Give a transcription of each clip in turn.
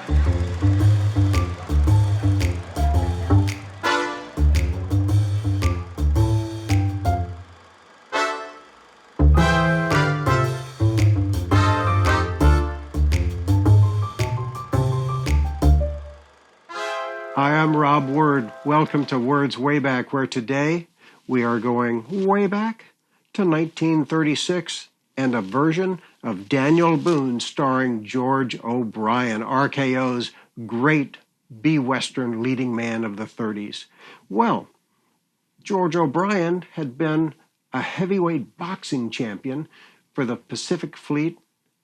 Hi, I'm Rob Word. Welcome to Words Way Back, where today we are going way back to 1936 and a version of Daniel Boone starring George O'Brien, RKO's great B-Western leading man of the 30s. Well, George O'Brien had been a heavyweight boxing champion for the Pacific Fleet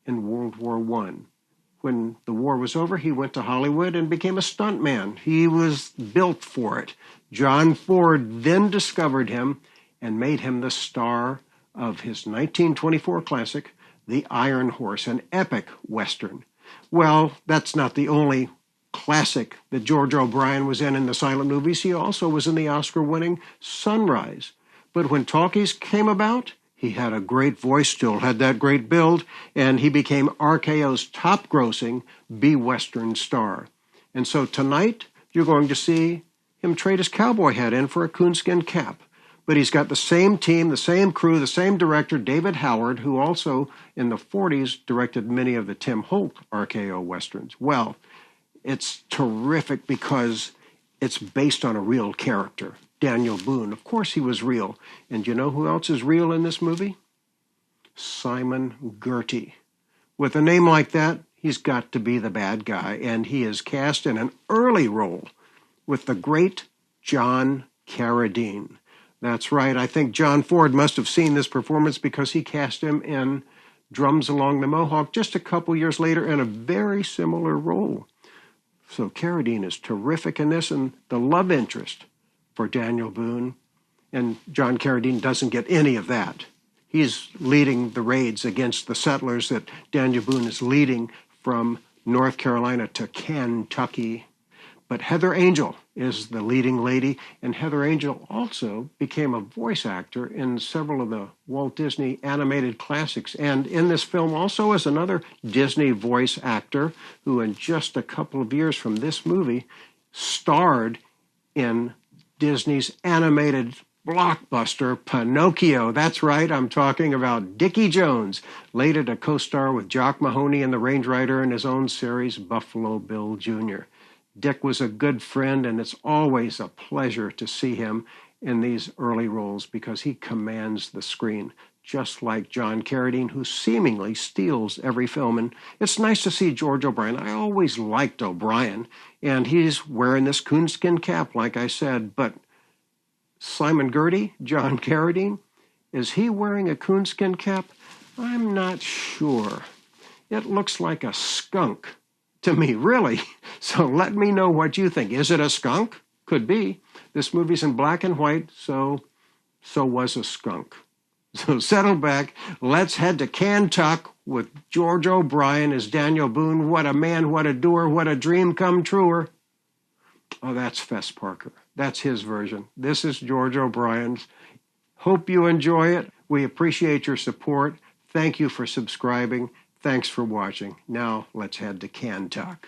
in World War I. When the war was over, he went to Hollywood and became a stuntman. He was built for it. John Ford then discovered him and made him the star of his 1924 classic, The Iron Horse, an epic Western. Well, that's not the only classic that George O'Brien was in the silent movies. He also was in the Oscar-winning Sunrise. But when talkies came about, he had a great voice, still had that great build, and he became RKO's top-grossing B-Western star. And so tonight, you're going to see him trade his cowboy hat in for a coonskin cap. But he's got the same team, the same crew, the same director, David Howard, who also in the 40s directed many of the Tim Holt RKO Westerns. Well, it's terrific because it's based on a real character. Daniel Boone. Of course he was real. And you know who else is real in this movie? Simon Girty. With a name like that, he's got to be the bad guy, and he is cast in an early role with the great John Carradine. That's right, I think John Ford must have seen this performance because he cast him in Drums Along the Mohawk just a couple years later in a very similar role. So Carradine is terrific in this, and the love interest for Daniel Boone, and John Carradine doesn't get any of that. He's leading the raids against the settlers that Daniel Boone is leading from North Carolina to Kentucky. But Heather Angel is the leading lady, and Heather Angel also became a voice actor in several of the Walt Disney animated classics, and in this film also is another Disney voice actor who in just a couple of years from this movie starred in Disney's animated blockbuster Pinocchio. That's right, I'm talking about Dickie Jones, later to co-star with Jock Mahoney in The Range Rider in his own series, Buffalo Bill Jr. Dick was a good friend, and it's always a pleasure to see him in these early roles because he commands the screen, just like John Carradine, who seemingly steals every film. And it's nice to see George O'Brien. I always liked O'Brien, and he's wearing this coonskin cap, like I said, but Simon Girty, John Carradine, is he wearing a coonskin cap? I'm not sure. It looks like a skunk to me, really. So let me know what you think. Is it a skunk? Could be. This movie's in black and white, so was a skunk. So settle back. Let's head to Kentucky with George O'Brien as Daniel Boone. What a man, what a doer, what a dream come truer. Oh, that's Fess Parker. That's his version. This is George O'Brien's. Hope you enjoy it. We appreciate your support. Thank you for subscribing. Thanks for watching. Now let's head to Kentucky.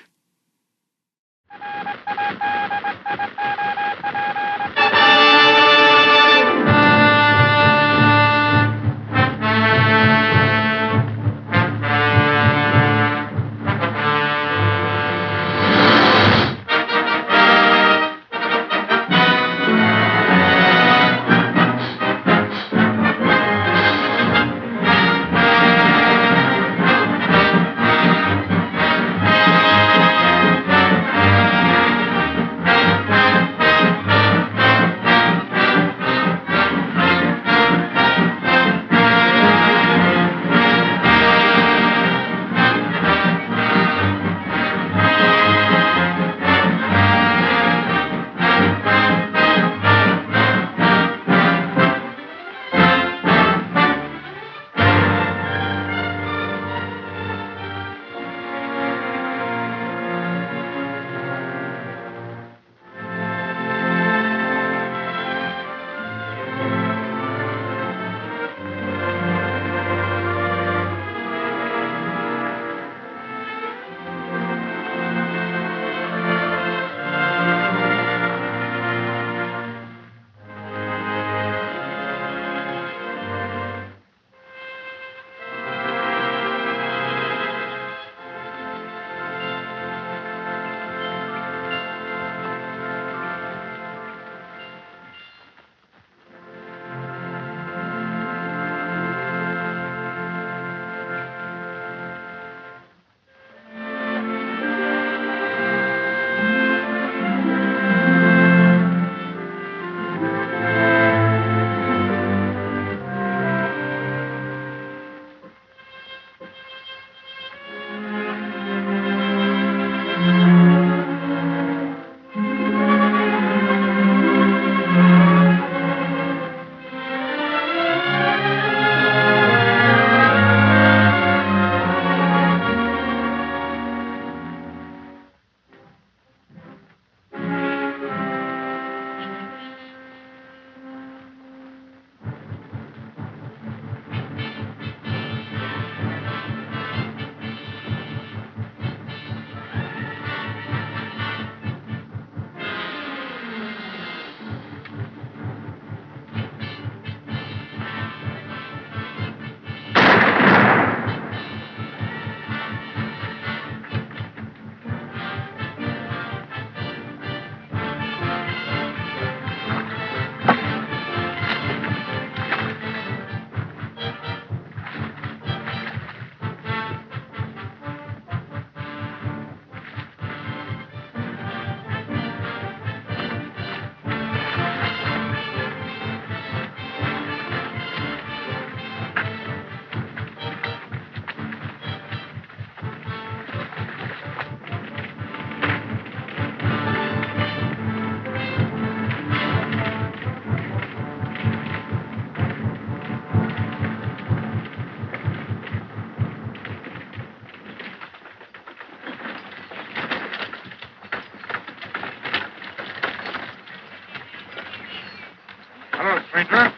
stranger.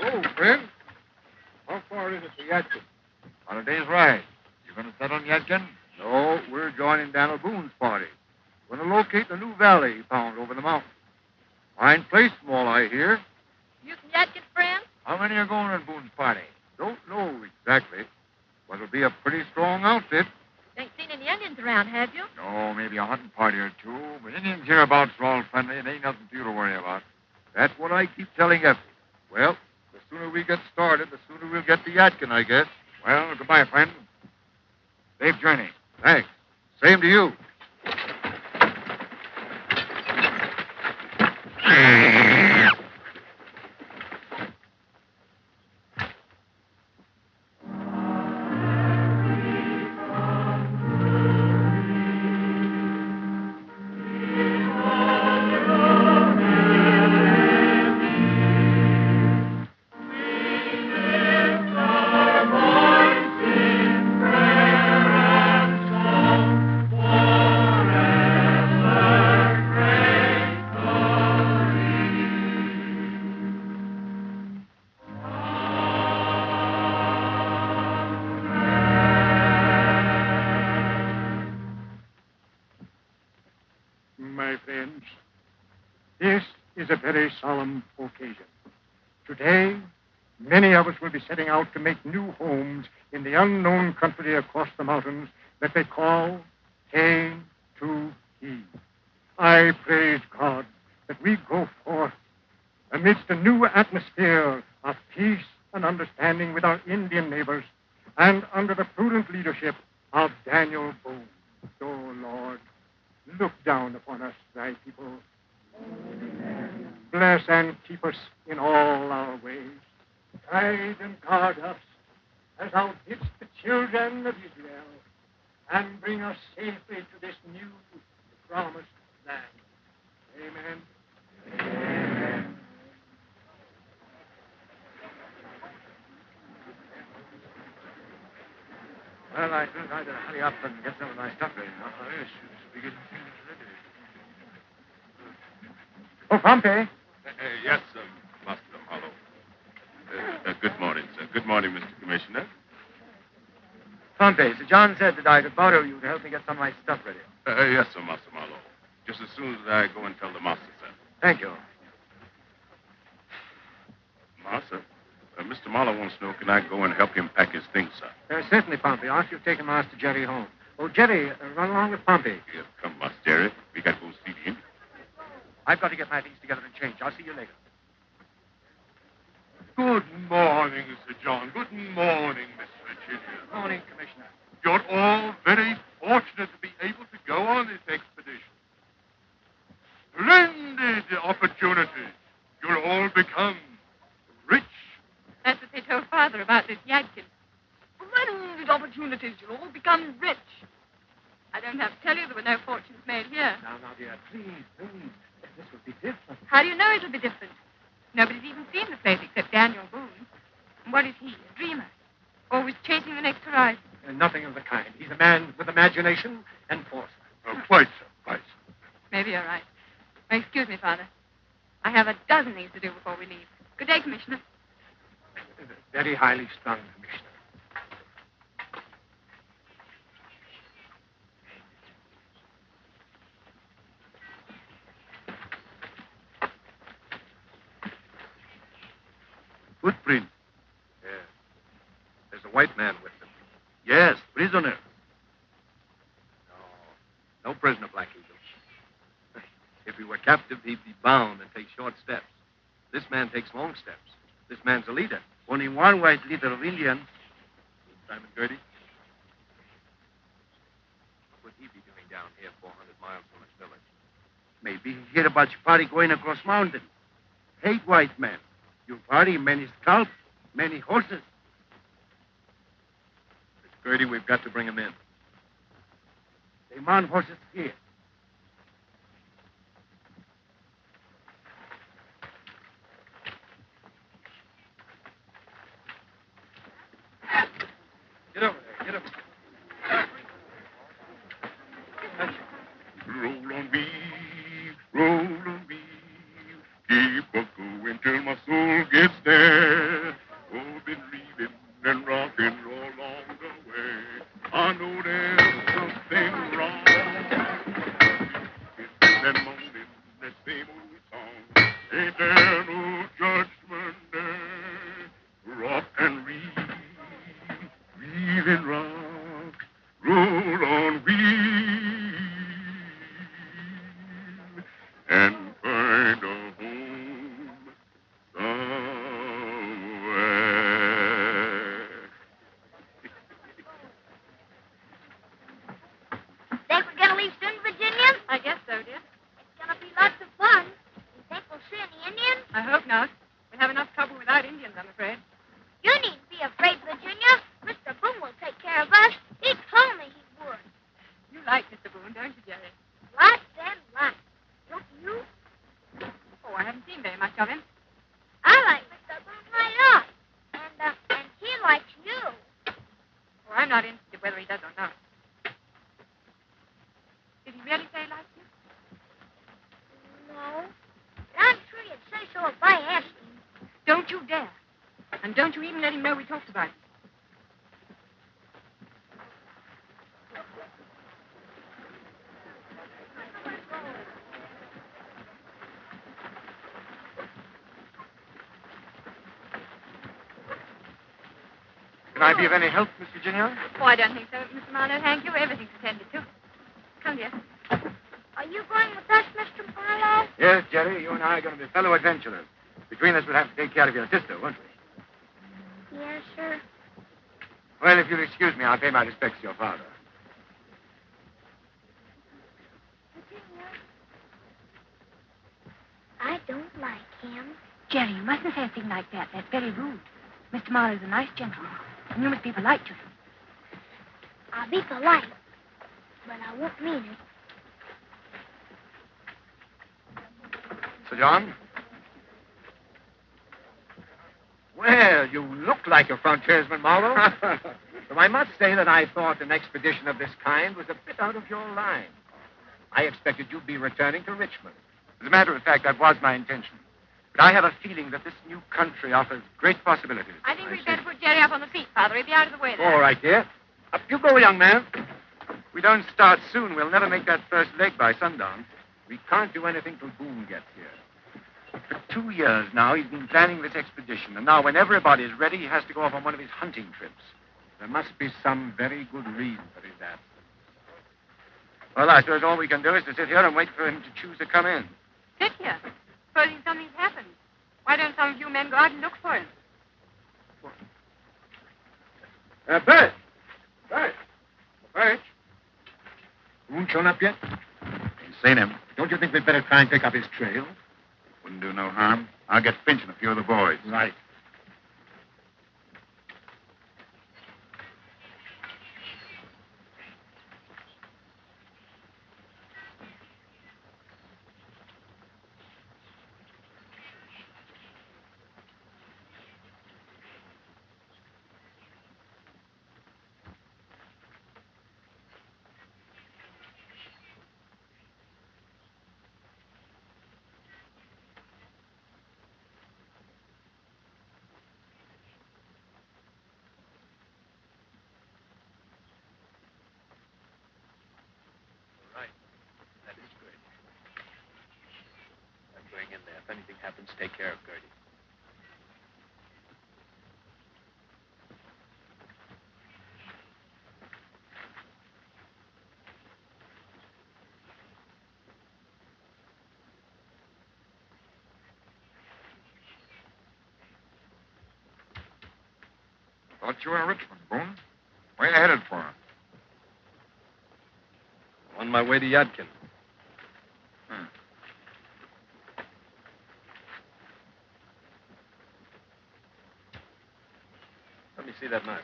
Oh, friend. How far is it to Yadkin? On a day's ride. You going to set on Yadkin? No, we're joining Daniel Boone's party. We're going to locate the new valley he found over the mountain. Fine place from all I hear. You from Yadkin, friend? How many are going on Boone's party? Don't know exactly, but it'll be a pretty strong outfit. Ain't seen any Indians around, have you? No, maybe a hunting party or two. But Indians hereabouts are all friendly, and ain't nothing for you to worry about. That's what I keep telling Effie. Well, the sooner we get started, the sooner we'll get to Yadkin, I guess. Well, goodbye, friend. Safe journey. Thanks. Same to you. My friends, this is a very solemn occasion. Today, many of us will be setting out to make new homes in the unknown country across the mountains that they call K2E. I praise God that we go forth amidst a new atmosphere of peace and understanding with our Indian neighbors and under the prudent leadership of Daniel Boone. Oh, Lord, look down upon us, thy people. Bless and keep us in all our ways. Guide and guard us as thou didst the children of Israel, and bring us safely to this new promised land. Amen. Amen. Well, I think I'd better hurry up and get some of my stuff ready now. Yes, we get things ready. Oh, Pompey. Yes, Master Marlowe. Good morning, sir. Good morning, Mr. Commissioner. Pompey, Sir John said that I could borrow you to help me get some of my stuff ready. Yes, sir, Master Marlowe. Just as soon as I go and tell the master, sir. Thank you. Master, Mr. Marlowe wants to know, can I go and help him pack his things, sir? Certainly, Pompey. After you've taken Master Jerry home. Oh, Jerry, run along with Pompey. Yes, come, Master Jerry. We got to go see him. I've got to get my things together and change. I'll see you later. Good morning, Sir John. Good morning, Miss Virginia. Morning, Commissioner. You're all very fortunate to be able to go on this expedition. Splendid opportunity. You'll all become rich. That's what they told Father about this Yadkin. Splendid opportunities. You'll all become rich. I don't have to tell you there were no fortunes made here. Now, dear, please. This will be different. How do you know it'll be different? Nobody's even seen the place except Daniel Boone. And what is he? A dreamer? Always chasing the next horizon? Nothing of the kind. He's a man with imagination and foresight. Quite so, quite so. Maybe you're right. Oh, excuse me, Father. I have a dozen things to do before we leave. Good day, Commissioner. Very highly strung, Commissioner. Footprint. Yeah. There's a white man with them. Yes, prisoner. No prisoner, Black Eagle. If he were captive, he'd be bound and take short steps. This man takes long steps. This man's a leader. Only one white leader of Indians. Simon Girty. What would he be doing down here 400 miles from his village? Maybe he heard about your party going across mountain. Hate white men. Your party, many scalps, many horses. Miss Girty, we've got to bring him in. They man horses here. Get over there. Get over there. Roll on me, keep a going till my soul gets Boone, don't you, Jerry? Lots and lots. Don't you? Oh, I haven't seen very much of him. I like Mr. Boone right off. And he likes you. Oh, I'm not interested whether he does or not. Did he really say he likes you? No. But I'm sure you'd say so if I asked him. Don't you dare. And don't you even let him know we talked about it. Can I be of any help, Miss Virginia? Oh, I don't think so, Mr. Marlowe. Thank you. Everything's attended to. Come, dear. Are you going with us, Mr. Marlowe? Yes, Jerry, you and I are going to be fellow adventurers. Between us, we'll have to take care of your sister, won't we? Yes, sir. Well, if you'll excuse me, I'll pay my respects to your father. Virginia. I don't like him. Jerry, you mustn't say a thing like that. That's very rude. Mr. Marlowe's a nice gentleman. And you must be polite to him. I'll be polite, but I won't mean it. Sir John? Well, you look like a frontiersman, Marlowe. Though I must say that I thought an expedition of this kind was a bit out of your line. I expected you'd be returning to Richmond. As a matter of fact, that was my intention. But I have a feeling that this new country offers great possibilities. I think we'd better put Jerry up on the feet, Father. He'll be out of the way there. All right, dear. Up you go, young man. If we don't start soon, we'll never make that first leg by sundown. We can't do anything till Boone gets here. For 2 years now, he's been planning this expedition, and now when everybody's ready, he has to go off on one of his hunting trips. There must be some very good reason for his absence. Well, I suppose all we can do is to sit here and wait for him to choose to come in. Sit here. Supposing something's happened. Why don't some of you men go out and look for him? Bert! Bert! Bert! Boone shown up yet? Ain't seen him. Don't you think we'd better try and pick up his trail? Wouldn't do no harm. I'll get Finch and a few of the boys. Right. That is good. I'm going in there. If anything happens, take care of Girty. Thought you were in Richmond, Boone. Where you headed for? On my way to Yadkin. Let me see that knife.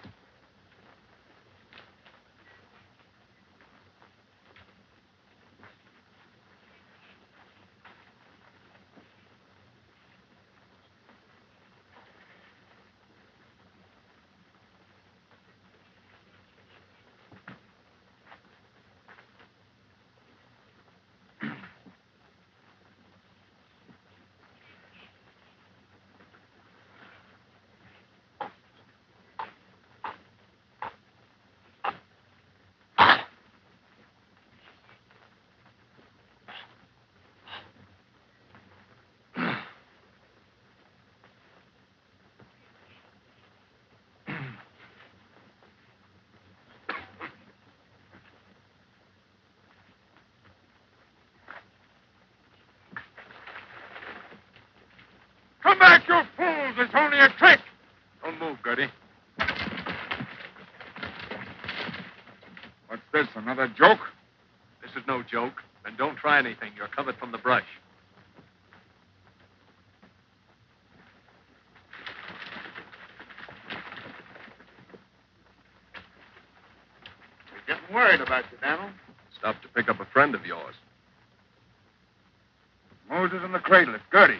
Come back, you fools! It's only a trick! Don't move, Girty. What's this, another joke? This is no joke. And don't try anything. You're covered from the brush. We're getting worried about you, Daniel. Stopped to pick up a friend of yours. Moses in the cradle. It's Girty.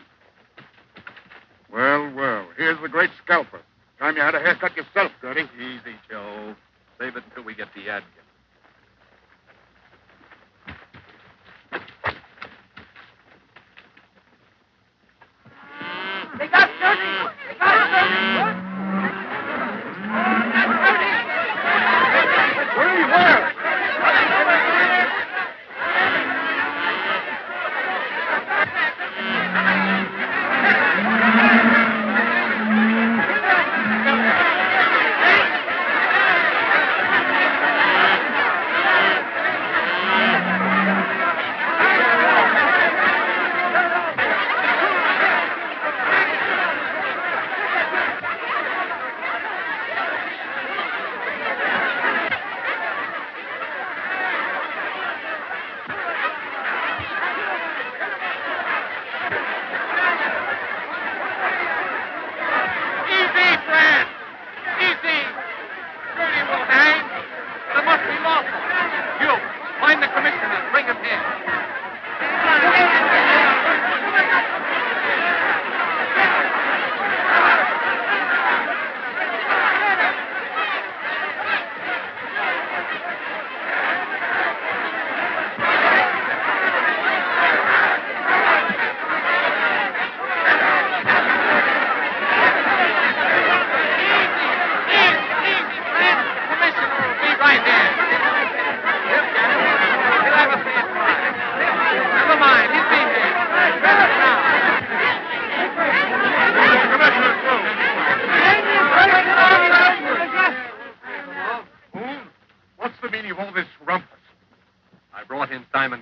Well, well. Here's the great scalper. Time you had a haircut yourself, Girty. Easy, Joe. Save it until we get to Yadkin. They got Girty! They got Girty! Where?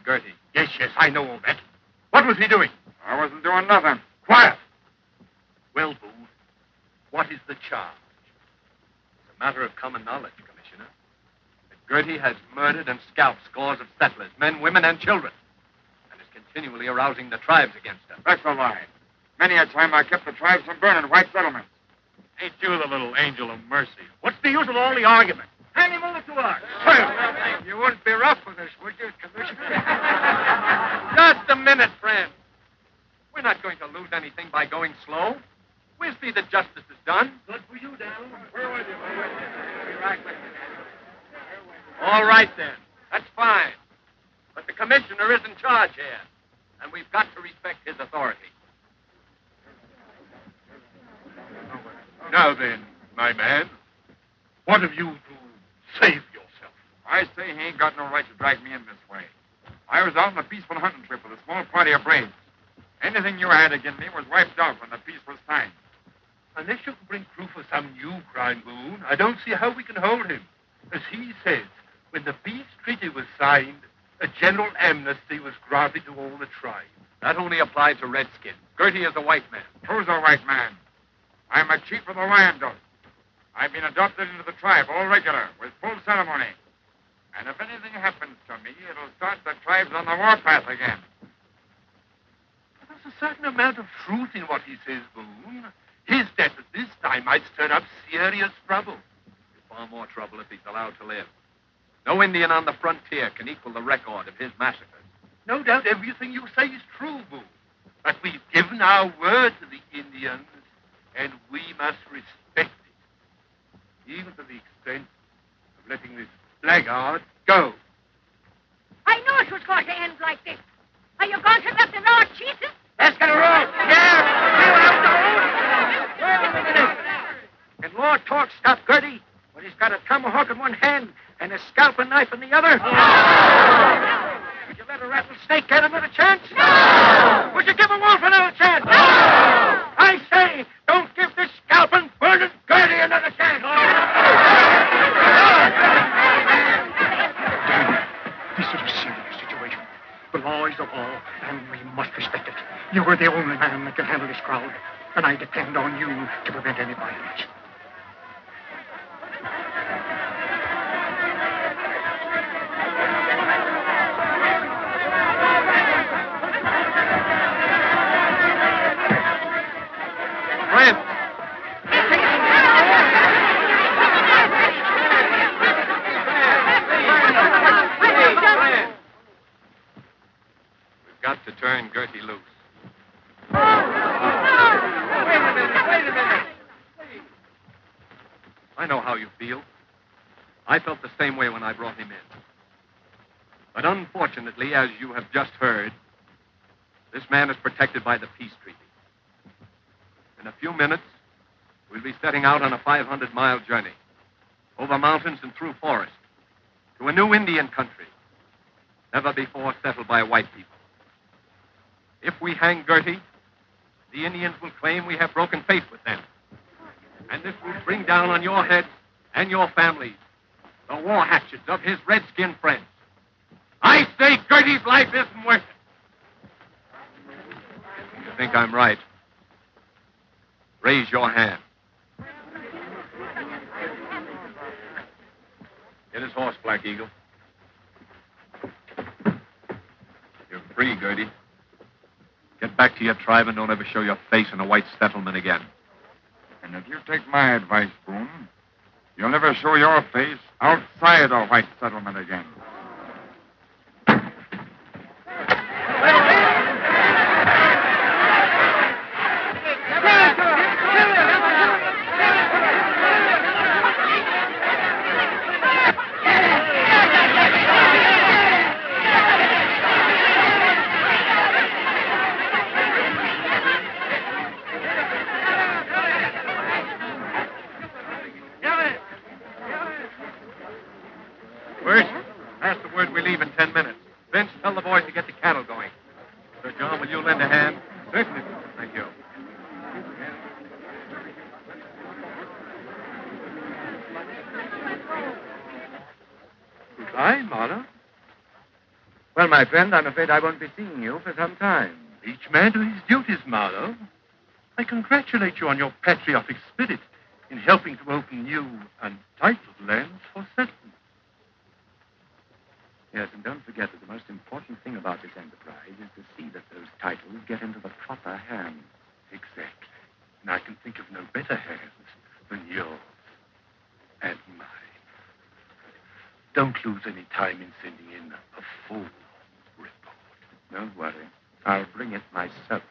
Girty. Yes, I know all that. What was he doing? I wasn't doing nothing. Quiet. Well, Boone, what is the charge? It's a matter of common knowledge, Commissioner, that Girty has murdered and scalped scores of settlers, men, women, and children, and is continually arousing the tribes against us. That's a lie. Many a time I kept the tribes from burning white settlements. Ain't you the little angel of mercy? What's the use of all the argument? Hand him over to us. Well, you wouldn't be rough with us, would you, Commissioner? Just a minute, friend. We're not going to lose anything by going slow. We'll see that justice is done. Good for you, Daniel. Where was you? Be right with you. All right, then. That's fine. But the commissioner is in charge here, and we've got to respect his authority. Now then, my man, what have you to save yourself? I say he ain't got no right to drag me in this way. I was out on a peaceful hunting trip with a small party of braves. Anything you had against me was wiped out when the peace was signed. Unless you can bring proof of some new crime, Boone, I don't see how we can hold him. As he says, when the peace treaty was signed, a general amnesty was granted to all the tribes. That only applied to redskins. Girty is a white man. Who's a white man? I'm a chief of the Wyandotte. I've been adopted into the tribe, all regular, with full ceremony. And if anything happens to me, it'll start the tribes on the warpath again. There's a certain amount of truth in what he says, Boone. His death at this time might stir up serious trouble. Far more trouble if he's allowed to live. No Indian on the frontier can equal the record of his massacres. No doubt everything you say is true, Boone. But we've given our word to the Indians, and we must respect it, even to the extent of letting this blackguard go. I knew it was going to end like this. Are you going to let the Lord Jesus? Let's get a roll. Can Lord Talk stop Girty when he's got a tomahawk in one hand and a scalping knife in the other? No! Would you let a rattlesnake get another chance? No! Would you give a wolf another chance? No! I say, don't give this scalping, burning Girty another chance. This is a serious situation. The law is the law, and we must respect it. You are the only man that can handle this crowd, and I depend on you to prevent any violence. Friend! got to turn Girty loose. Wait a minute. I know how you feel. I felt the same way when I brought him in. But unfortunately, as you have just heard, this man is protected by the peace treaty. In a few minutes, we'll be setting out on a 500-mile journey, over mountains and through forest, to a new Indian country, never before settled by white people. If we hang Girty, the Indians will claim we have broken faith with them. And this will bring down on your heads and your families the war hatchets of his redskin friends. I say Girty's life isn't worth it. You think I'm right? Raise your hand. Get his horse, Black Eagle. You're free, Girty. Get back to your tribe and don't ever show your face in a white settlement again. And if you take my advice, Boone, you'll never show your face outside a white settlement again. First, pass the word we leave in 10 minutes. Vince, tell the boys to get the cattle going. Sir John, will you lend a hand? Certainly. Thank you. Goodbye, Marlowe. Well, my friend, I'm afraid I won't be seeing you for some time. Each man to his duties, Marlowe. I congratulate you on your patriotic spirit in helping to open new, untitled lands for settlement. Yes, and don't forget that the most important thing about this enterprise is to see that those titles get into the proper hands. Exactly. And I can think of no better hands than yours and mine. Don't lose any time in sending in a full report. Don't worry. I'll bring it myself.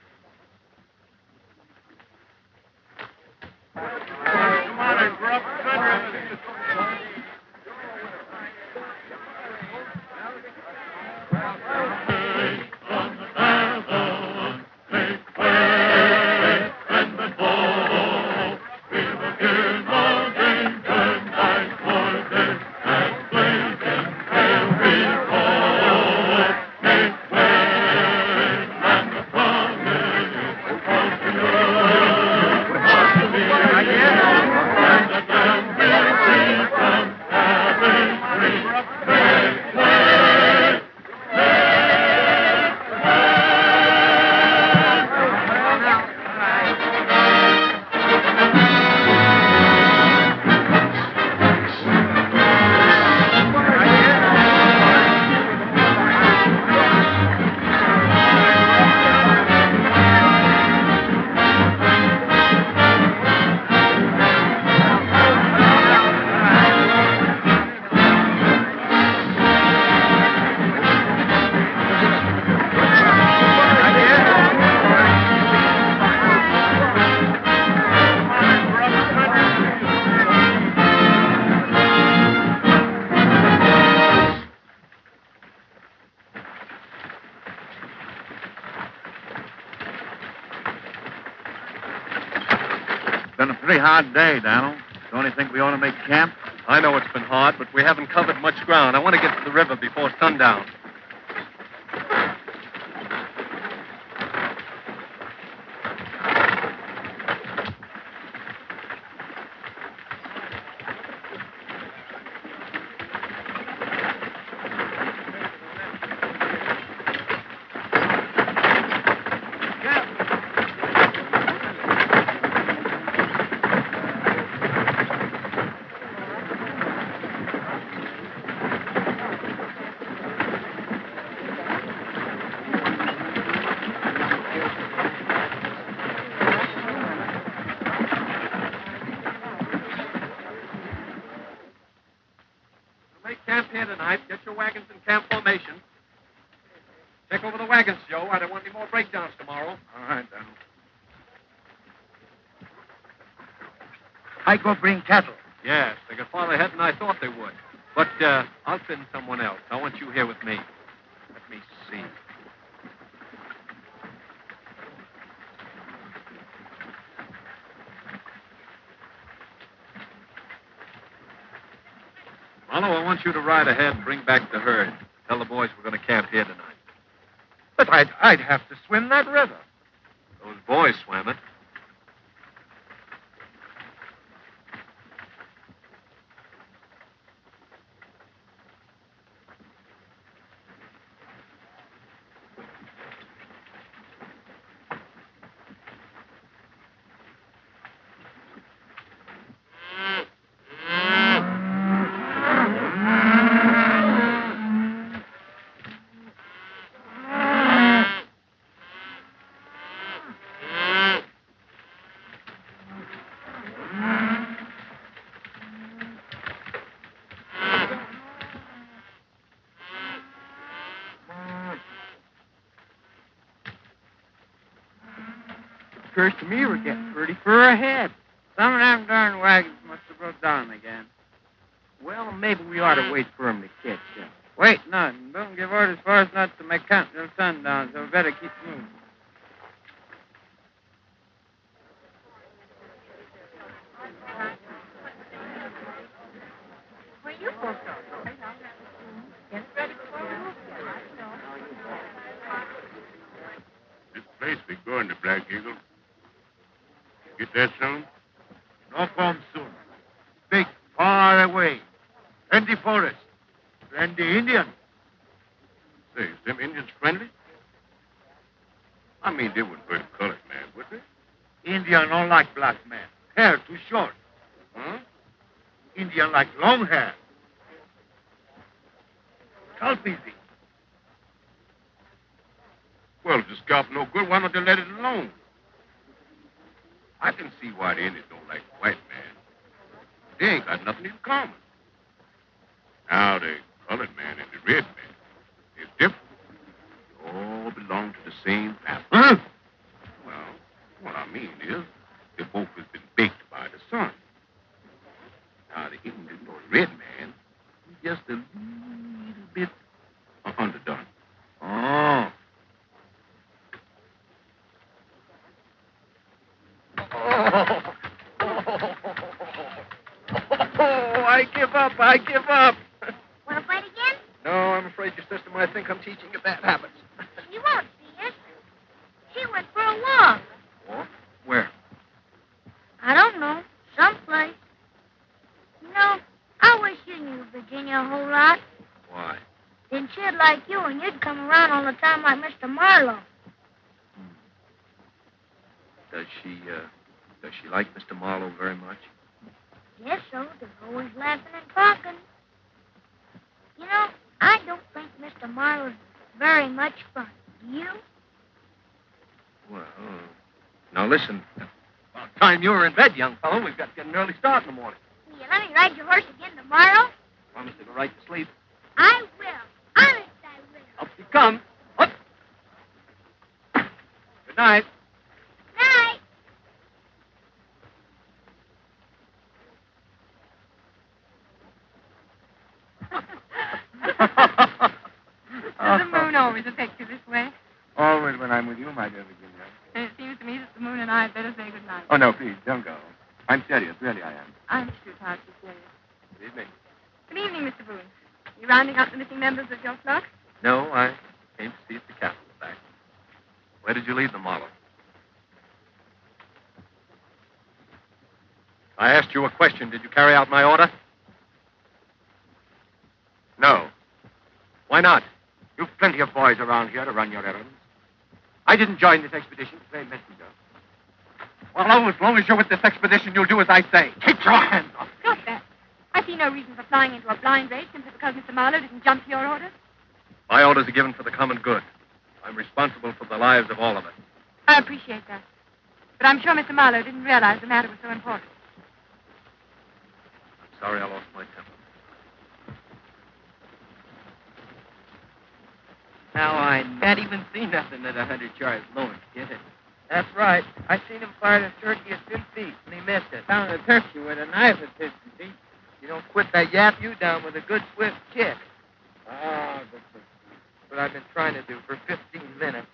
Been a pretty hard day, Donald. Don't you think we ought to make camp? I know it's been hard, but we haven't covered much ground. I want to get to the river before sundown. Make camp here tonight. Get your wagons in camp formation. Check over the wagons, Joe. I don't want any more breakdowns tomorrow. All right, Daniel. I go bring cattle. Yes, they got farther ahead than I thought they would. But I'll send someone else. I want you here with me. Let me see. Marlowe, I want you to ride ahead and bring back the herd. Tell the boys we're going to camp here tonight. But I'd have to swim that river. Those boys swam it. Occurs to me we're getting pretty far ahead. Some of them darn wagons must have broke down again. Well, maybe we ought to wait for them to catch up. Wait, nothing. Don't give orders for us not to make camp till sundown, so we better keep moving. Where you folks are? Get ready for you. This place be going to Black Eagle. Get that soon? No come soon. Big, far away. Plenty forest. Plenty Indian. Say, is them Indians friendly? I mean, they wouldn't hurt a colored man, would they? Indian don't like black men. Hair too short. Huh? Indian like long hair. Scalp easy. Well, if the scalp no good, why don't they let it alone? I can see why the Indians don't like the white man. They ain't got nothing in common. Now, the colored man and the red man is different. They all belong to the same family. Huh? Well, what I mean is, they both has been baked by the sun. Now, the Indian or the red man, he's just a little bit underdone. Oh. Oh, I give up. I give up. Want to fight again? No, I'm afraid your sister might think I'm teaching you bad habits. She won't see us. She went for a walk. Or? Where? I don't know. Someplace. You know, I wish you knew Virginia a whole lot. Why? Then she'd like you, and you'd come around all the time like Mr. Marlowe. Does she like Mr. Marlowe very much? Yes, so. They're always laughing and talking. You know, I don't think Mr. Marlowe's very much fun. Do you? Well, now listen. About time you were in bed, young fellow. We've got to get an early start in the morning. Will you let me ride your horse again tomorrow? Promise to go right to sleep. I will. Honest, I will. Up you come. Up. Good night. Night. Does the moon always affect you this way? Always when I'm with you, my dear Virginia. And it seems to me that the moon and I had better say good night. Oh, no, please, don't go. I'm serious, really I am. I'm too tired to be serious. Good evening. Good evening, Mr. Boone. You rounding up the missing members of your flock? No, I came to see if the cattle were back. Where did you leave them, Marlowe? I asked you a question. Did you carry out my order? No. Why not? You've plenty of boys around here to run your errands. I didn't join this expedition to play messenger. Well, as long as you're with this expedition, you'll do as I say. Take your hands off. Stop that. I see no reason for flying into a blind race simply because Mr. Marlowe didn't jump to your orders. My orders are given for the common good. I'm responsible for the lives of all of us. I appreciate that. But I'm sure Mr. Marlowe didn't realize the matter was so important. I'm sorry I lost my temper. Now I can't even see nothing at 100 yards lower, get it? That's right. I seen him fire the turkey at 10 feet, and he missed it. Found the turkey with a knife at 50 feet. You don't quit that yap you down with a good swift kick. Ah, that's what I've been trying to do for 15 minutes.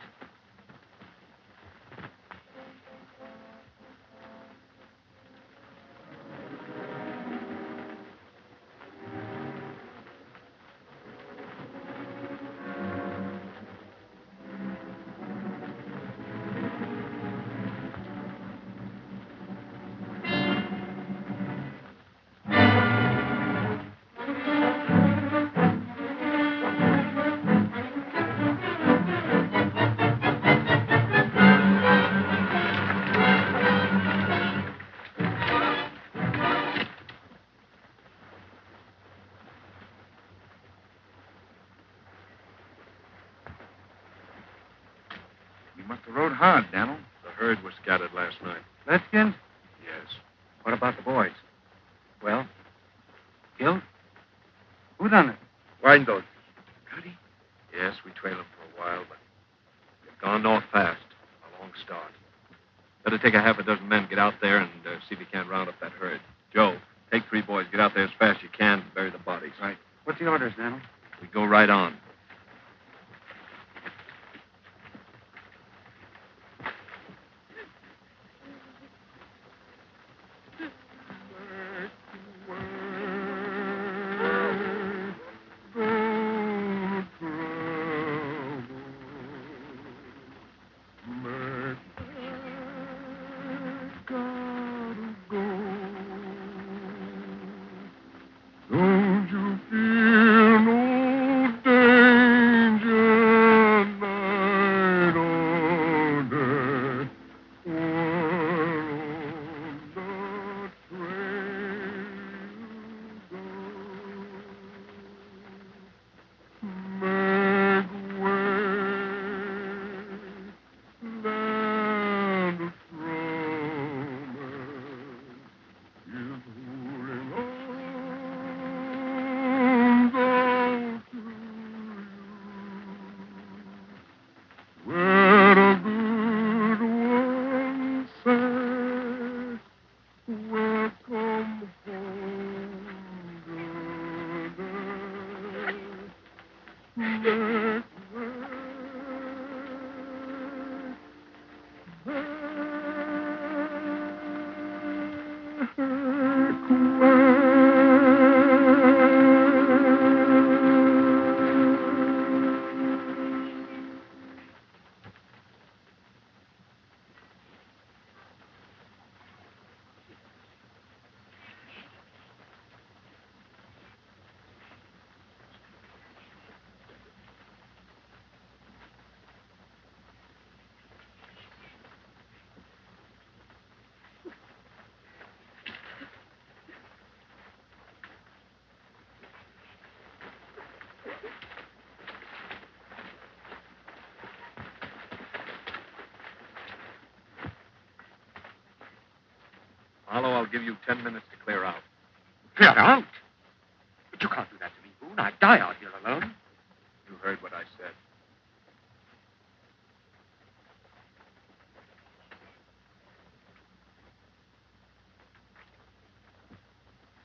We must have rode hard, Daniel. The herd was scattered last night. Redskins? Yes. What about the boys? Well, killed? Who done it? Wind those. Girty? Yes, we trailed them for a while, but they've gone north fast. A long start. Better take a half a dozen men, get out there, and see if you can't round up that herd. Joe, take 3 boys, get out there as fast as you can, and bury the bodies. Right. What's the orders, Daniel? We go right on. Don't you feel no danger night or day? On the trail go. Make way, land of promise is ruling on down to you, where the good ones say, welcome home, good make way, Marlowe, I'll give you 10 minutes to clear out. Clear out? But you can't do that to me, Boone. I'd die out here alone. You heard what I said.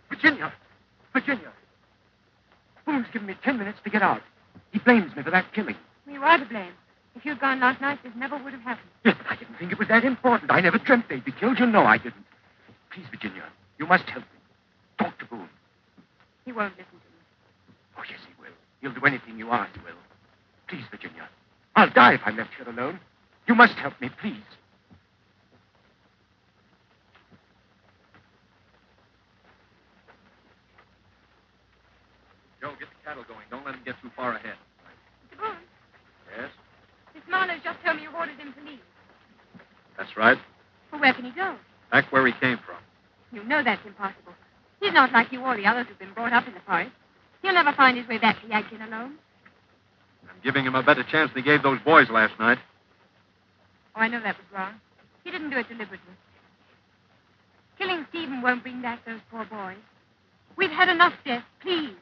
Virginia! Virginia! Boone's given me 10 minutes to get out. He blames me for that killing. You are to blame. If you'd gone last night, this never would have happened. Yes, but I didn't think it was that important. I never dreamt they'd be killed. You know I didn't. Please, Virginia, you must help me. Talk to Boone. He won't listen to me. Oh, yes, he will. He'll do anything you ask, Will. Please, Virginia. I'll die if I'm left here alone. You must help me, please. Joe, get the cattle going. Don't let them get too far ahead. Mr. Boone, Yes? Miss Marlowe's just told me you ordered him to leave. That's right. Well, where can he go? Back where he came from. You know that's impossible. He's not like you or the others who've been brought up in the forest. He'll never find his way back to Yadkin alone. I'm giving him a better chance than he gave those boys last night. Oh, I know that was wrong. He didn't do it deliberately. Killing Stephen won't bring back those poor boys. We've had enough death, please.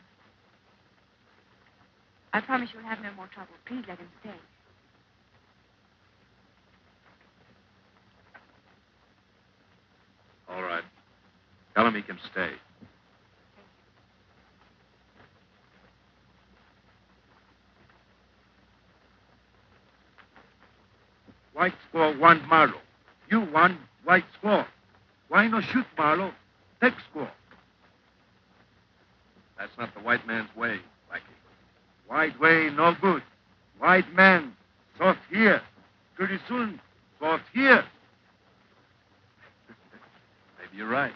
I promise you'll have no more trouble. Please let him stay. All right. Tell him he can stay. White score 1 Marlowe. You won, white score. Why no shoot Marlowe? Take score. That's not the white man's way, Blackie. White way no good. White man, soft here. Pretty soon, soft here. Maybe you're right.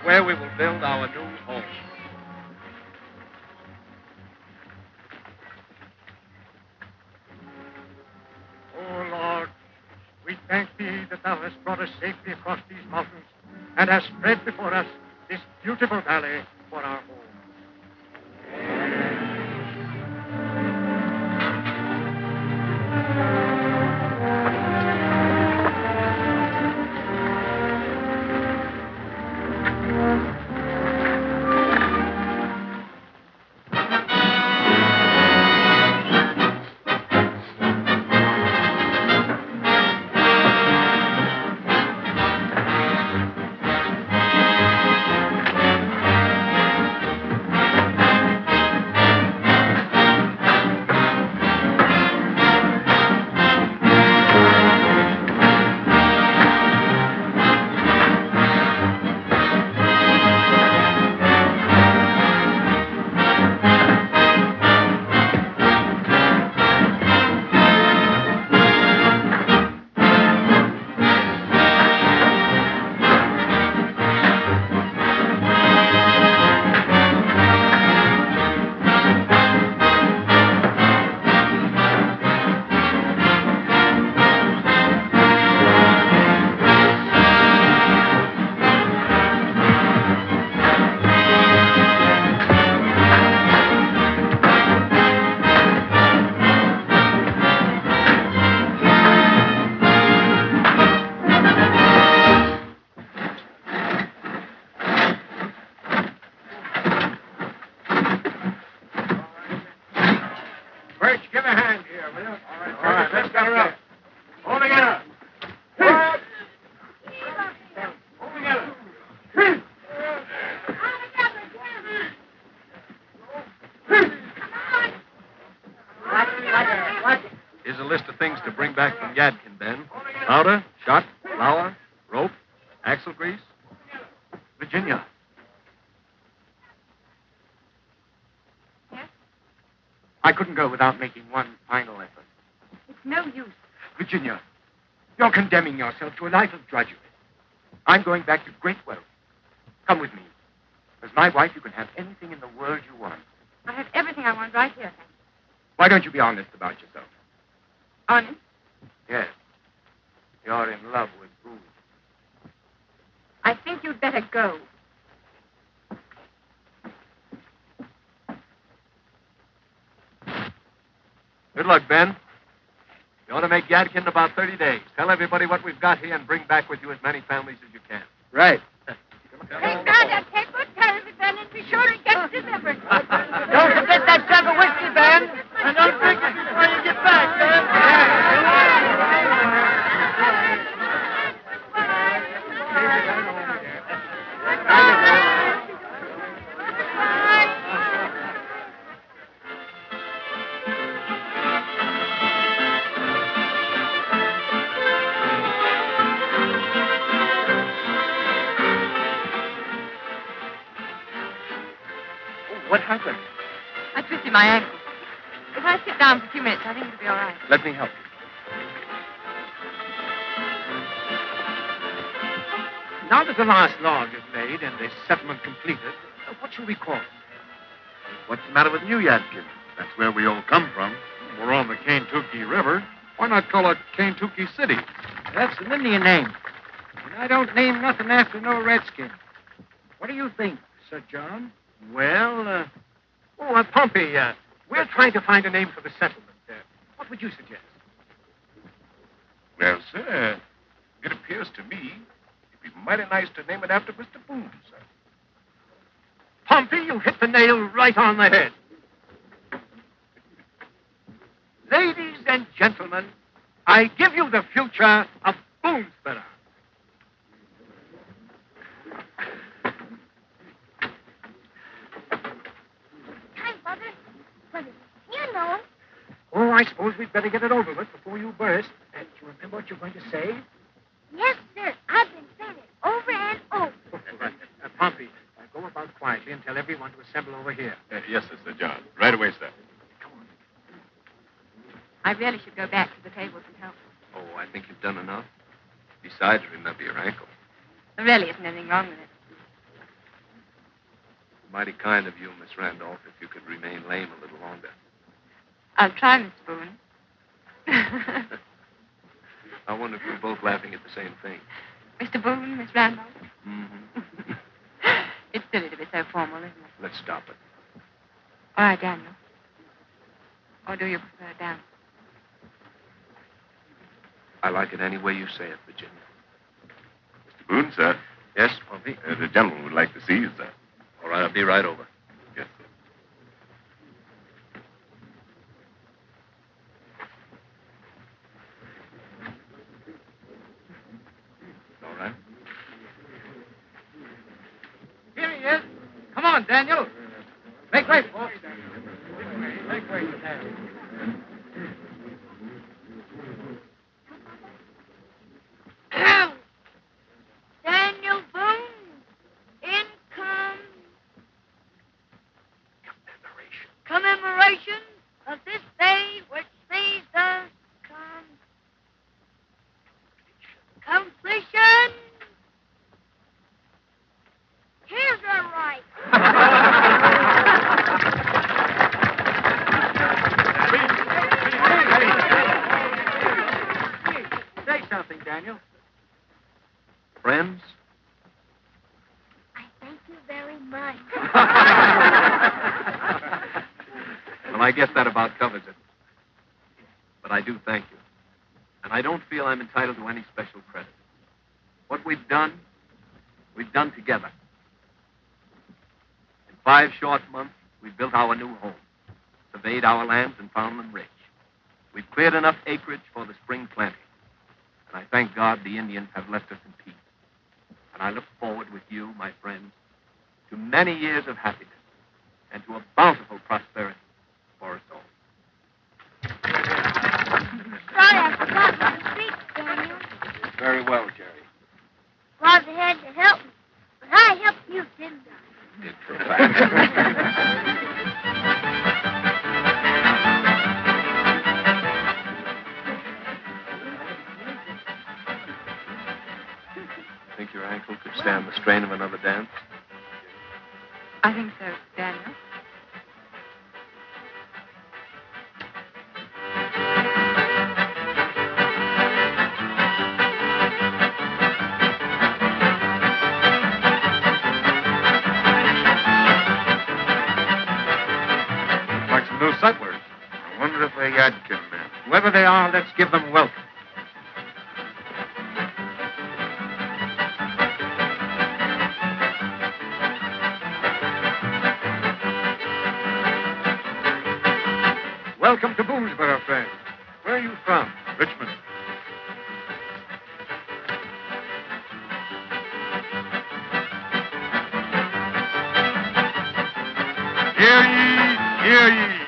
Where we will build our new home. Oh, Lord, we thank thee that thou hast brought us safely across these mountains and hast spread before us this beautiful valley for our home. Yadkin, Ben. Powder, shot, flour, rope, axle grease. Virginia. Yes? I couldn't go without making one final effort. It's no use. Virginia, you're condemning yourself to a life of drudgery. I'm going back to great wealth. Come with me. As my wife, you can have anything in the world you want. I have everything I want right here, thank you. Why don't you be honest about yourself? Honest? Yes. You're in love with Boone. I think you'd better go. Good luck, Ben. You ought to make Yadkin in about 30 days. Tell everybody what we've got here and bring back with you as many families as you can. Right. Thank God, I'll take good care of it, Ben, and be sure it gets delivered. Don't forget that jug of whiskey, Ben. And don't drink it before you get back, What happened? I twisted my ankle. If I sit down for a few minutes, I think it'll be all right. Let me help you. Now that the last log is made and the settlement completed, what shall we call it? What's the matter with you, Yadkin? That's where we all come from. We're on the Kaintuckee River. Why not call it Kaintuckee City? That's an Indian name. And I don't name nothing after no redskin. What do you think, Sir John? Well, Pompey, we're trying to find a name for the settlement. What would you suggest? Well, sir, it appears to me it'd be mighty nice to name it after Mr. Boone, sir. Pompey, you hit the nail right on the head. Ladies and gentlemen, I give you the future of Boonesborough. Hi, Mother. Mother, you know. Oh, I suppose we'd better get it over with before you burst. Do you remember what you're going to say? Yes, sir. I've been saying it over and over. Pompey, go about quietly and tell everyone to assemble over here. Yes, Sir John. Right away, sir. Come on. I really should go back to the tables and help. Oh, I think you've done enough. Besides, remember your ankle. There really isn't anything wrong with it. Mighty kind of you, Miss Randolph, if you could remain lame a little longer. I'll try, Mr. Boone. I wonder if we're both laughing at the same thing. Mr. Boone, Miss Randolph. Mm-hmm. It's silly to be so formal, isn't it? Let's stop it. All right, Daniel. Or do you prefer down? I like it any way you say it, Virginia. Mr. Boone, sir. Yes, Pompey? The gentleman would like to see you, sir. All right, I'll be right over. Yes, sir. All right. Here he is. Come on, Daniel. Make way, folks. Make way, Daniel. Daniel Boone, in commemoration of this day which sees us completion. Here's the right. Say something, Daniel. Friends? I thank you very much. Well, I guess that about covers it. But I do thank you. And I don't feel I'm entitled to any special credit. What we've done together. In 5 short months, we've built our new home, surveyed our lands, and found them rich. We've cleared enough acreage for the spring planting. And I thank God the Indians have left us in peace. And I look forward with you, my friends, to many years of happiness and to a bountiful prosperity for us all. Sorry, I forgot. treat, Daniel. Very well, Jerry. Father had to help me. But I helped you, didn't I? Did for a fact. Think your ankle could stand the strain of another dance? I think so, Daniel. Like some new settlers. I wonder if they're Yadkin men. Whoever they are, let's give them welcome. Welcome to Boonesborough, friends. Where are you from? Richmond. Hear ye, hear ye.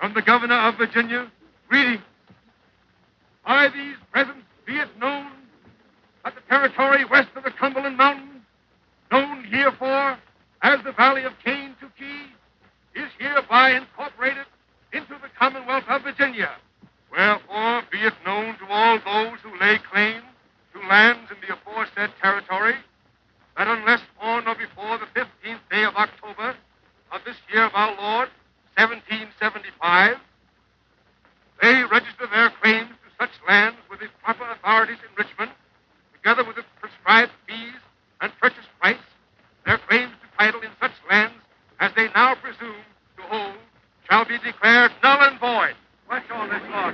From the governor of Virginia, greetings. By these presents be it known that the territory west of the Cumberland Mountains, known herefore as the Valley of Kaintuckee, is hereby incorporated into the Commonwealth of Virginia. Wherefore be it known to all those who lay claim to lands in the aforesaid territory that unless on or before the 15th day of October of this year of our Lord, 1775, they register their claims to such lands with the proper authorities in Richmond, together with the prescribed fees and purchase price, their claims to title in such lands as they now presume to hold shall be declared null and void. What's all this law?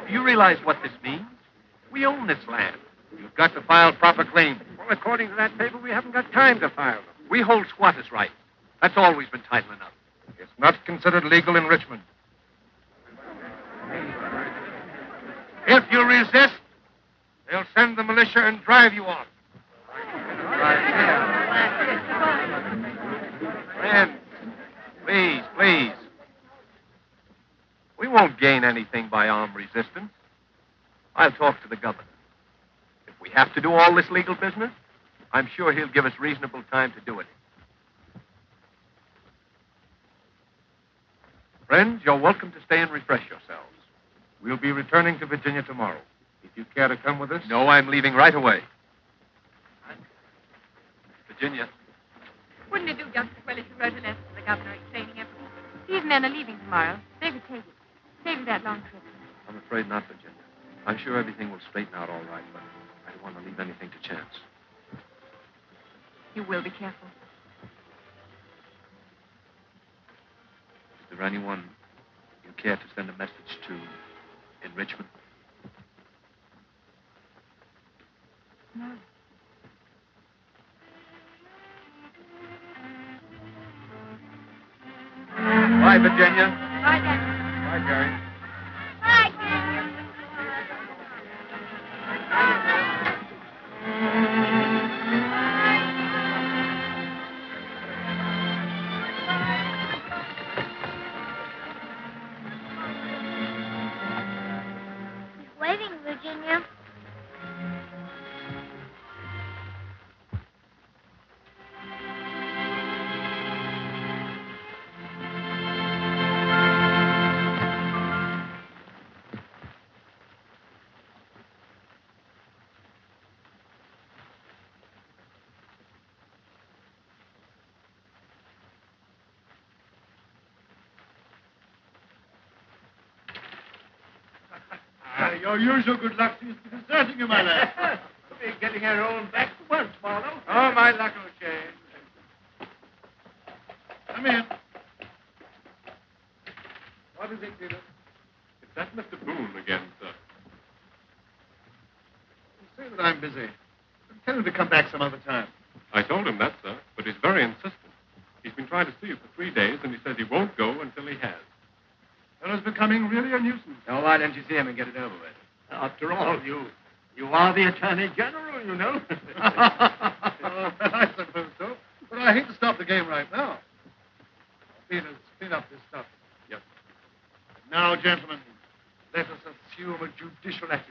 Do you realize what this means? We own this land. You've got to file proper claims. Well, according to that paper, we haven't got time to file them. We hold squatters' rights. That's always been title enough. It's not considered legal in Richmond. If you resist, they'll send the militia and drive you off. Friends, please, please. We won't gain anything by armed resistance. I'll talk to the governor. If we have to do all this legal business, I'm sure he'll give us reasonable time to do it. Friends, you're welcome to stay and refresh yourselves. We'll be returning to Virginia tomorrow. If you care to come with us. No, I'm leaving right away. Virginia. Wouldn't it do just as well if you wrote a letter to the governor explaining everything? These men are leaving tomorrow. They could take it. Save you that long trip. I'm afraid not, Virginia. I'm sure everything will straighten out all right, but I don't want to leave anything to chance. You will be careful. Is there anyone you care to send a message to in Richmond? No. Bye, Virginia. Bye, Daniel. Bye, Jerry. Bye, Daniel. He's waiting, Virginia. Your usual good luck seems to be deserting you, my lad. We're getting our own back once, Marlowe. Oh, my luck will change. Come in. What is it, Peter? Is that Mr. Boone again, sir? Say that I'm busy. Tell him to come back some other time. I told him that, sir, but he's very insistent. He's been trying to see you for 3 days, and he says he won't go until he has. Fellow's becoming really a nuisance. Now, why don't you see him and get it over with? After all, you are the Attorney General, you know. Oh, I suppose so. But I hate to stop the game right now. Peter, clean up this stuff. Yes. Now, gentlemen, Let us assume a judicial attitude.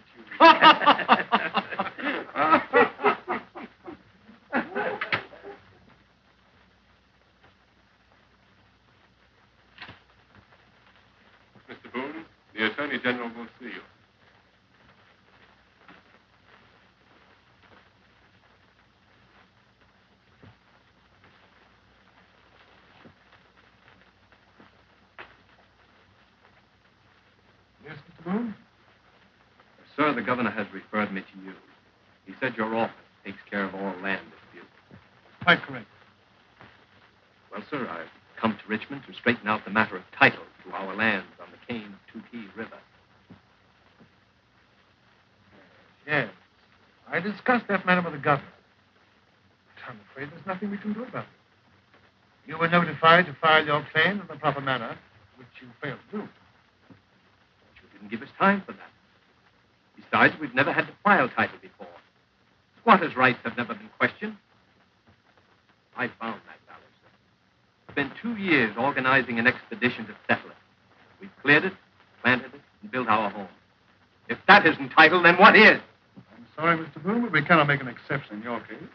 Mr. Boone, the Attorney General will see you. Yes, Mr. Boone? Sir, the governor has referred me to you. He said your office takes care of all land disputes. Quite correct. Well, sir, I've come to Richmond to straighten out the matter of title to our lands on the Cane Talkies River. Yes. I discussed that matter with the governor. But I'm afraid there's nothing we can do about it. You were notified to file your claim in the proper manner, which you failed to do. But you didn't give us time for that. Besides, we've never had to file title before. Squatters' rights have never been questioned. I found that valley, sir. Spent 2 years organizing an expedition to settle it. We've cleared it, planted it, and built our home. If that isn't title, then what is? I'm sorry, Mr. Boone, but we cannot make an exception in your case.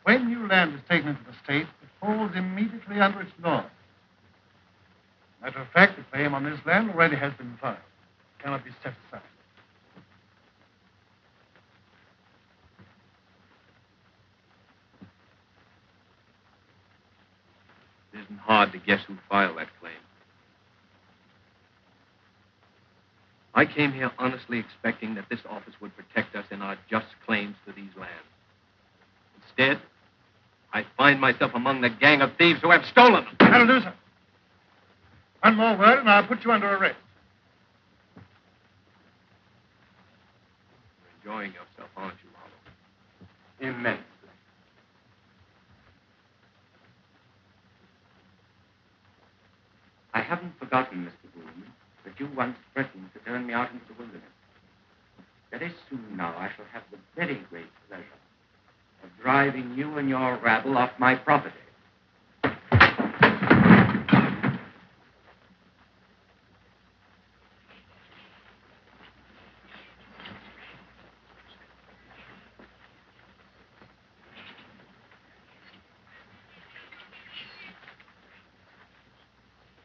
When new land is taken into the state, it falls immediately under its law. Matter of fact, the claim on this land already has been filed. It cannot be set aside. It isn't hard to guess who filed that claim. I came here honestly expecting that this office would protect us in our just claims to these lands. Instead, I find myself among the gang of thieves who have stolen them. That'll do, sir. One more word, and I'll put you under arrest. You're enjoying yourself, aren't you, Marlowe? Immensely. I haven't forgotten, Mr. Boone, that you once threatened to turn me out into the wilderness. Very soon now I shall have the very great pleasure of driving you and your rabble off my property.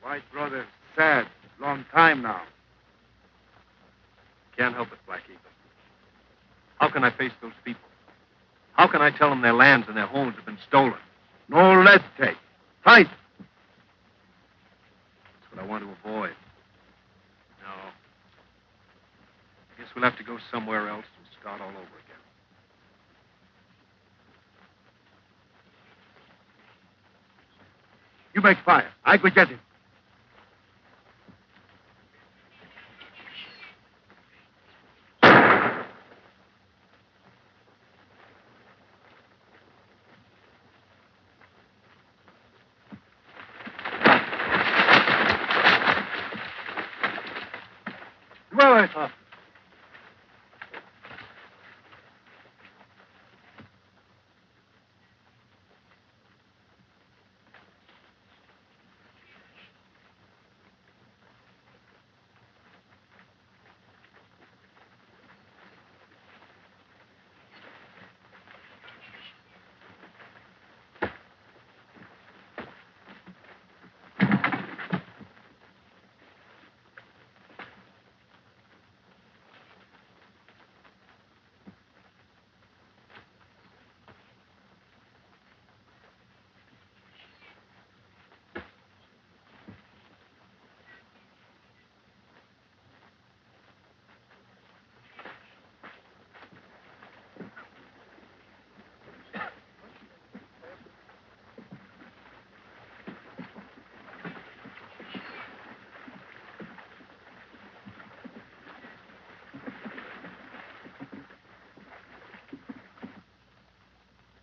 White brother, sad. Long time now. Can't help it, Black Eagle. How can I face those people? How can I tell them their lands and their homes have been stolen? No lead take. Fight. That's what I want to avoid. No. I guess we'll have to go somewhere else and start all over again. You make fire. I go get him. Well, I thought.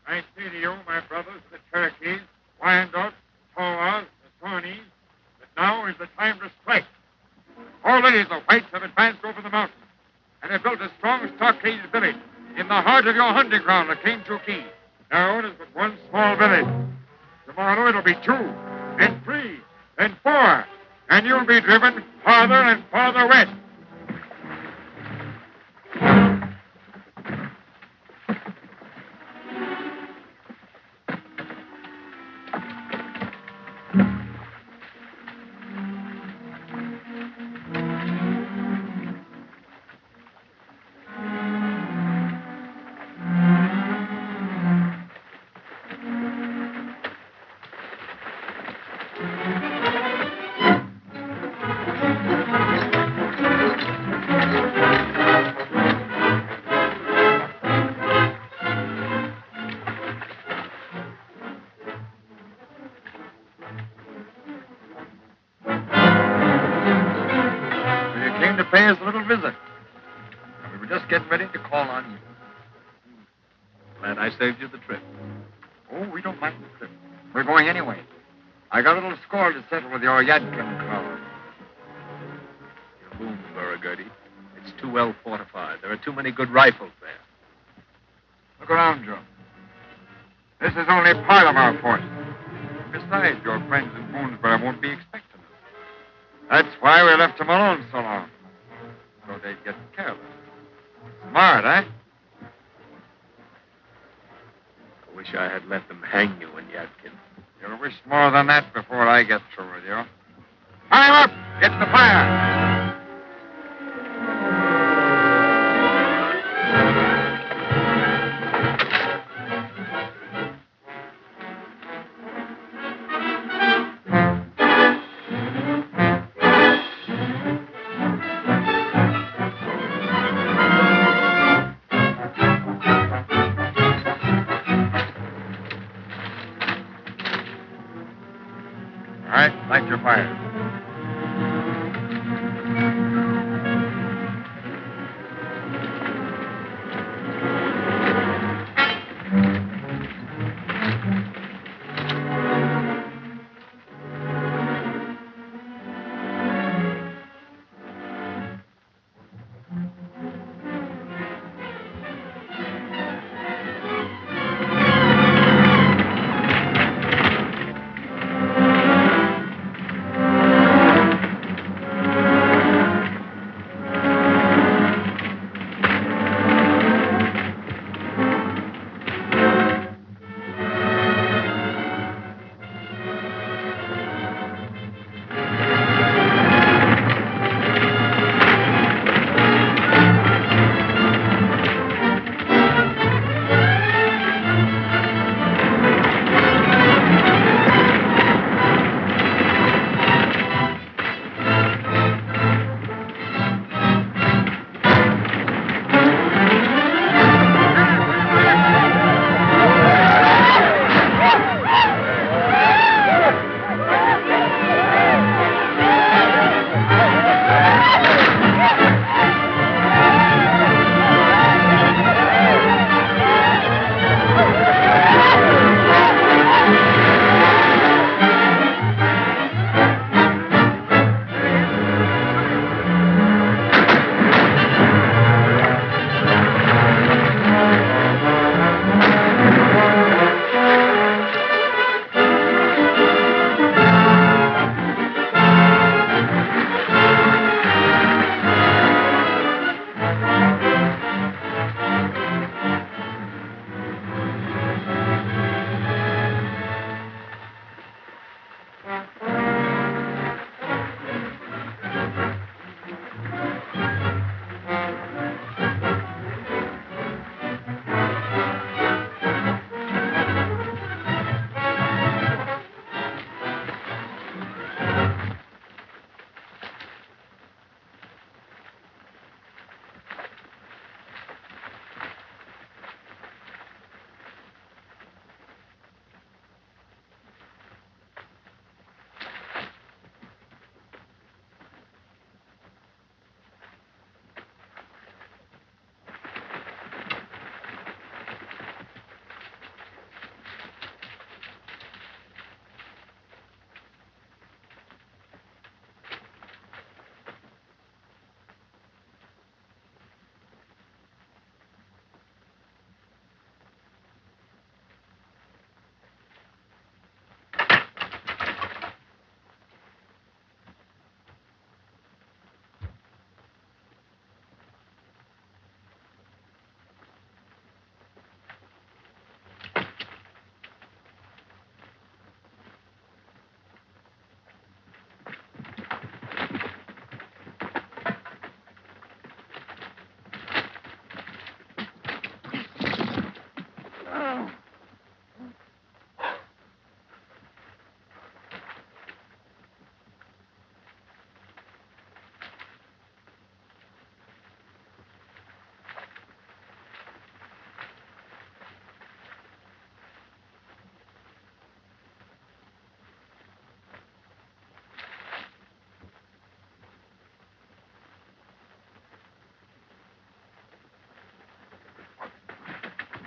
I say to you, my brothers, the Cherokees, Wyandots, Tawas, the Shawnees, that now is the time to strike. Already the whites have advanced over the mountains and have built a strong stockade village in the heart of your hunting ground, the Cane Talkies. Now it is but one small village. Tomorrow it'll be 2, then 3, then 4, and you'll be driven farther and farther west. Pay us a little visit. We were just getting ready to call on you. Glad I saved you the trip. Oh, we don't mind the trip. We're going anyway. I got a little score to settle with your Yadkin crowd. Boonesborough, Girty. It's too well fortified. There are too many good rifles there. Look around, Joe. This is only part of our force. Besides, your friends in Boonesborough won't be expecting us. That's why we left them alone so long. So they'd get careless. Smart, eh? I wish I had let them hang you in Yadkin. You'll wish more than that before I get through with you. Time up! Get the fire! All right, light your fire.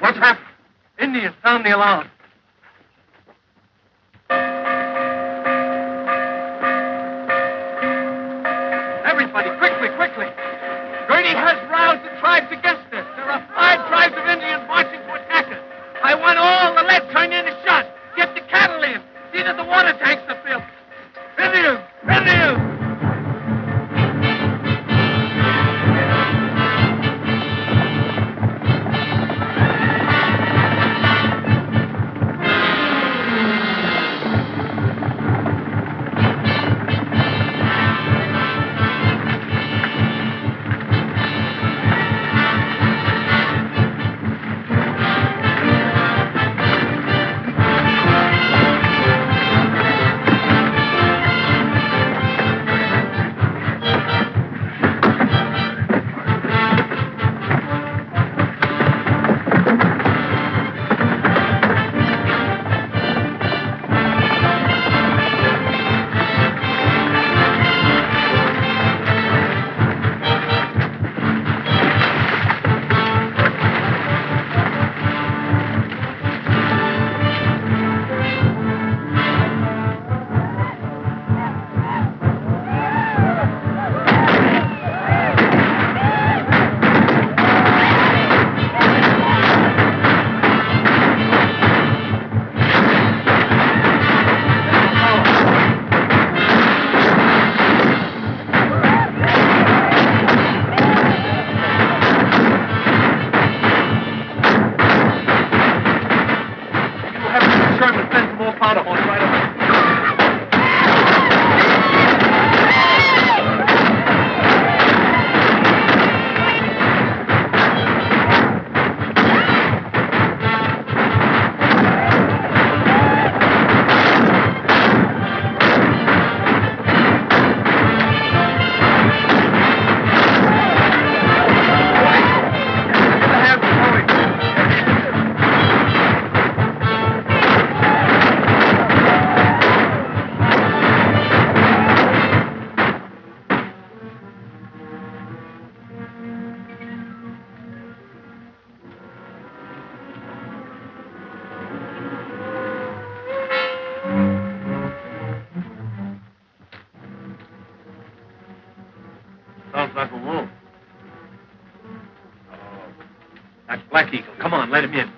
What's happened? Indians, sound the alarm. Everybody, quickly, quickly. Girty has roused the tribes against us. There are 5 tribes of Indians marching to attack us. I want all the lead turned in and shot. Get the cattle in. See that the water tanks are filled. Indians! Indians! Sounds like a wolf. Oh, that's Black Eagle. Come on, let him in.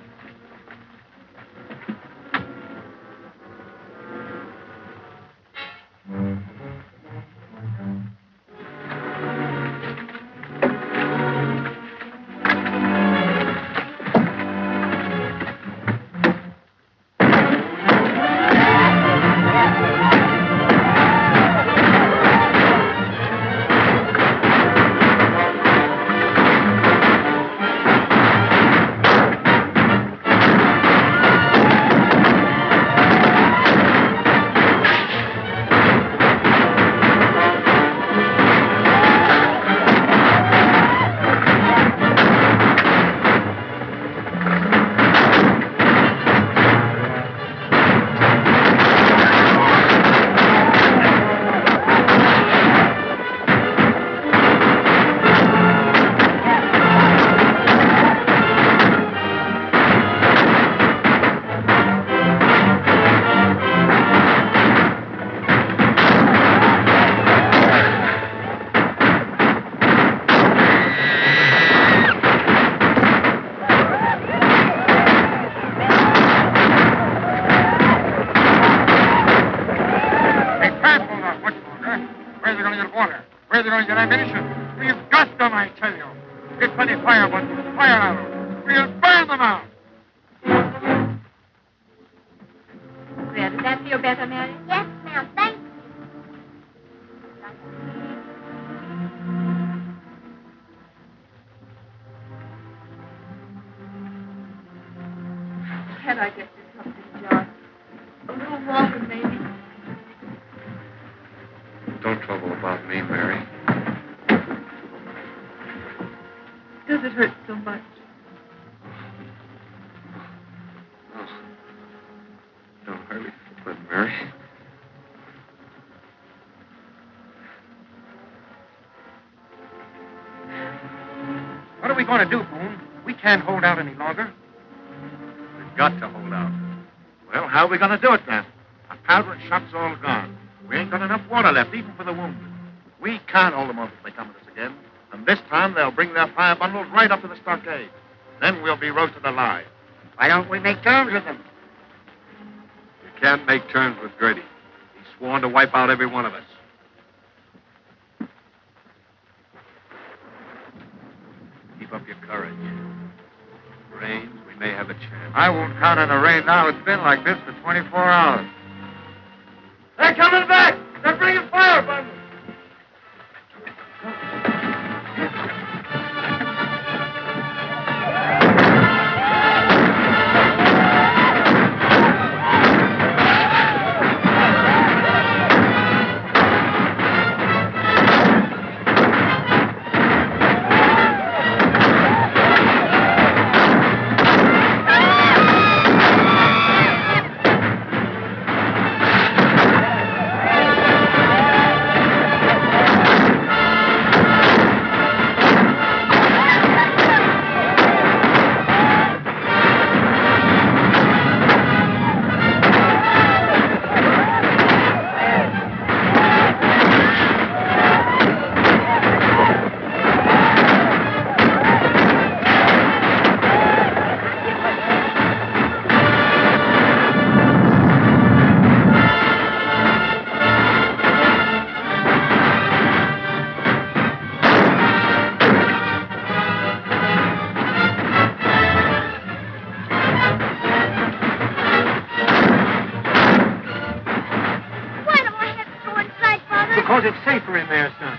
Can I get you something, John? A little water, maybe? Don't trouble about me, Mary. Does it hurt so much? No. Don't hurry, but Mary. What are we going to do, Boone? We can't hold out any longer. got to hold out. Well, how are we going to do it, then? Our powder and shot's all gone. We ain't got enough water left, even for the wounded. We can't hold them off if they come at us again. And this time they'll bring their fire bundles right up to the stockade. Then we'll be roasted alive. Why don't we make terms with them? You can't make terms with Girty. He's sworn to wipe out every one of us. Keep up your courage. Rains, we may have a chance. I won't count on the rain now. It's been like this for 24 hours. They're coming back! They're bringing fire bundles! Because it's safer in there, son.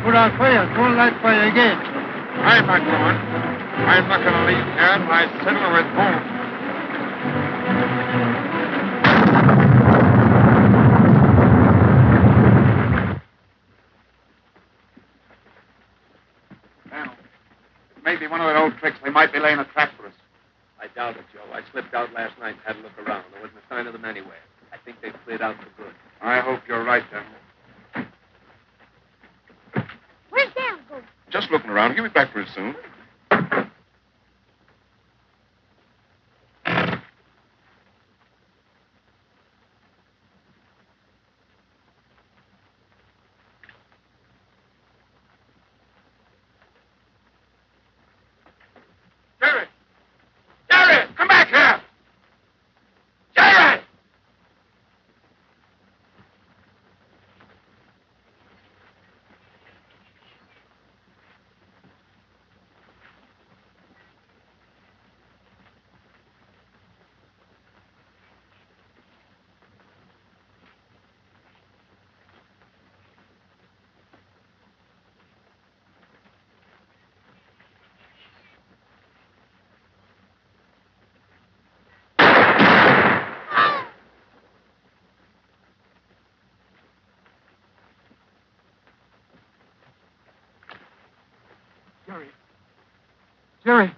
Put out fire. Don't light fire again. I'm not going. I'm not going to leave here until I settle with Boone. Well, it may be one of their old tricks. They might be laying a trap for us. I doubt it, Joe. I slipped out last night and had a look around. There wasn't a sign of them anywhere. I think they've cleared out for good. I hope you're right, Daniel. Where's Daniel going? Just looking around. He'll be back pretty soon. Jerry. Is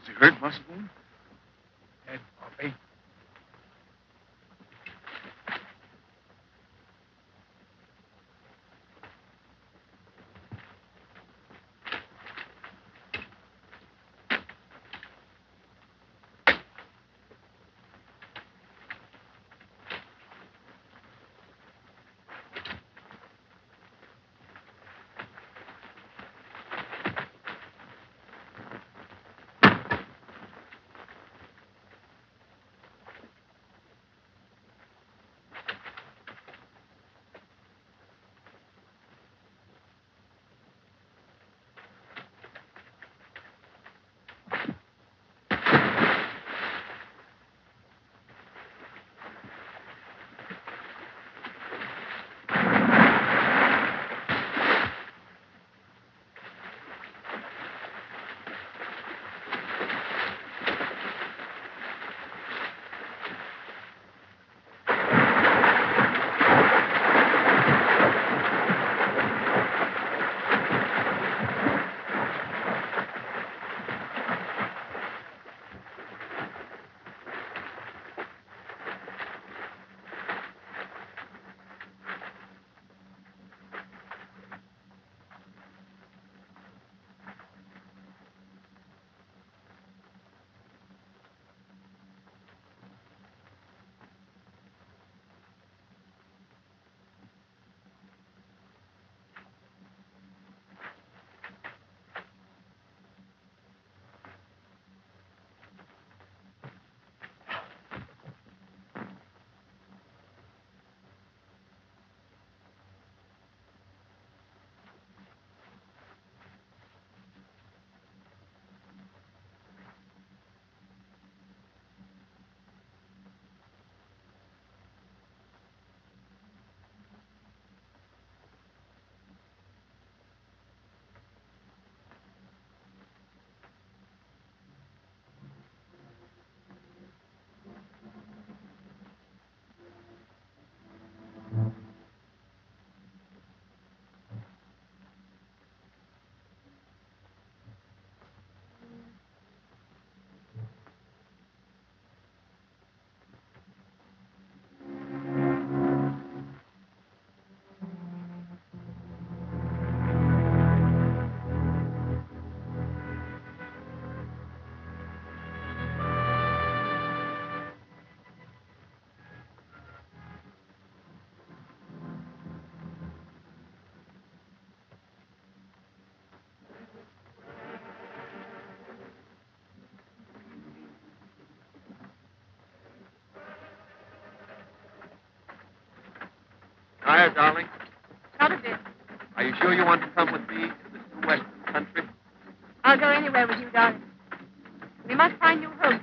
he hurt, Master Boone? Dead, Bobby. Tired, darling? Not a bit. Are you sure you want to come with me to this new western country? I'll go anywhere with you, darling. We must find new homes.